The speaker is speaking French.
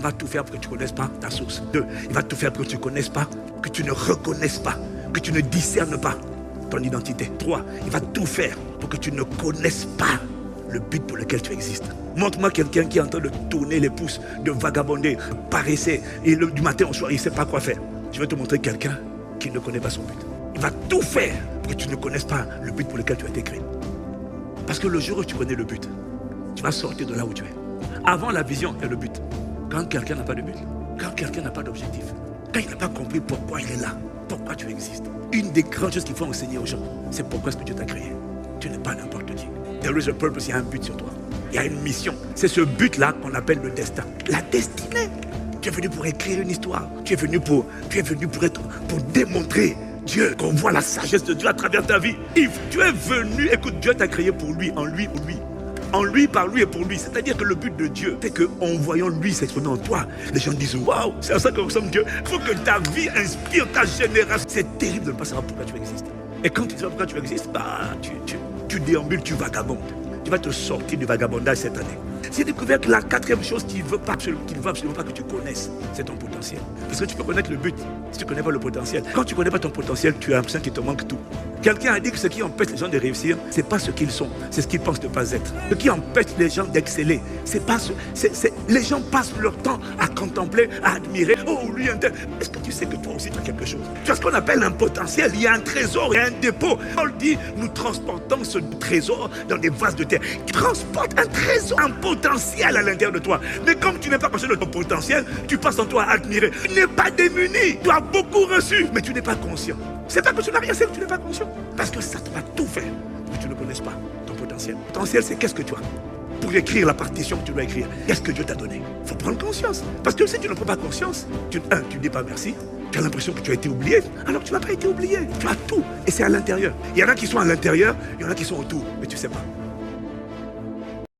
va tout faire pour que tu ne connaisses pas ta source. 2, il va tout faire pour que tu ne connaisses pas, que tu ne reconnaisses pas, que tu ne discernes pas ton identité. 3, il va tout faire pour que tu ne connaisses pas le but pour lequel tu existes. Montre-moi quelqu'un qui est en train de tourner les pouces, de vagabonder, de paresser, et du matin au soir, il ne sait pas quoi faire. Je vais te montrer quelqu'un qui ne connaît pas son but. Il va tout faire pour que tu ne connaisses pas le but pour lequel tu as été créé. Parce que le jour où tu connais le but, tu vas sortir de là où tu es. Avant la vision, il y a le but. Quand quelqu'un n'a pas de but, quand quelqu'un n'a pas d'objectif, quand il n'a pas compris pourquoi il est là, pourquoi tu existes, une des grandes choses qu'il faut enseigner aux gens, c'est pourquoi est-ce que Dieu t'a créé. Tu n'es pas n'importe qui. There is a purpose, il y a un but sur toi. Il y a une mission. C'est ce but-là qu'on appelle le destin. La destinée. Tu es venu pour écrire une histoire. Tu es venu pour démontrer Dieu, qu'on voit la sagesse de Dieu à travers ta vie. If tu es venu, écoute, Dieu t'a créé pour lui, en lui, pour lui. En lui, par lui et pour lui. C'est-à-dire que le but de Dieu, c'est qu'en voyant lui s'exprimer en toi, les gens disent waouh, c'est à ça que ressemble Dieu. Il faut que ta vie inspire ta génération. C'est terrible de ne pas savoir pourquoi tu existes. Et quand tu ne sais pas pourquoi tu existes, tu déambules, tu vagabondes. Tu vas te sortir du vagabondage cette année. J'ai découvert que la 4e chose qu'il ne veut absolument pas que tu connaisses, c'est ton potentiel. Parce que tu peux connaître le but, si tu ne connais pas le potentiel. Quand tu ne connais pas ton potentiel, tu as l'impression qu'il te manque tout. Quelqu'un a dit que ce qui empêche les gens de réussir, ce n'est pas ce qu'ils sont, c'est ce qu'ils pensent ne pas être. Ce qui empêche les gens d'exceller, les gens passent leur temps à contempler, à admirer. Oh, lui, un tel. Est-ce que tu sais que toi aussi tu as quelque chose? Tu as ce qu'on appelle un potentiel, il y a un trésor, il y a un dépôt. Paul dit, nous transportons ce trésor dans des vases de terre. Tu transportes un trésor, un potentiel à l'intérieur de toi. Mais comme tu n'es pas conscient de ton potentiel, tu passes ton temps à admirer. Tu n'es pas démuni, tu as beaucoup reçu, mais tu n'es pas conscient. C'est pas que tu n'as rien, c'est que tu n'es pas conscient. Parce que ça va tout faire pour que tu ne connaisses pas ton potentiel. Le potentiel, c'est qu'est-ce que tu as pour écrire la partition que tu dois écrire. Qu'est-ce que Dieu t'a donné? Il faut prendre conscience. Parce que si tu ne prends pas conscience, tu ne dis pas merci. Tu as l'impression que tu as été oublié, alors que tu n'as pas été oublié. Tu as tout. Et c'est à l'intérieur. Il y en a qui sont à l'intérieur, il y en a qui sont autour. Mais tu ne sais pas.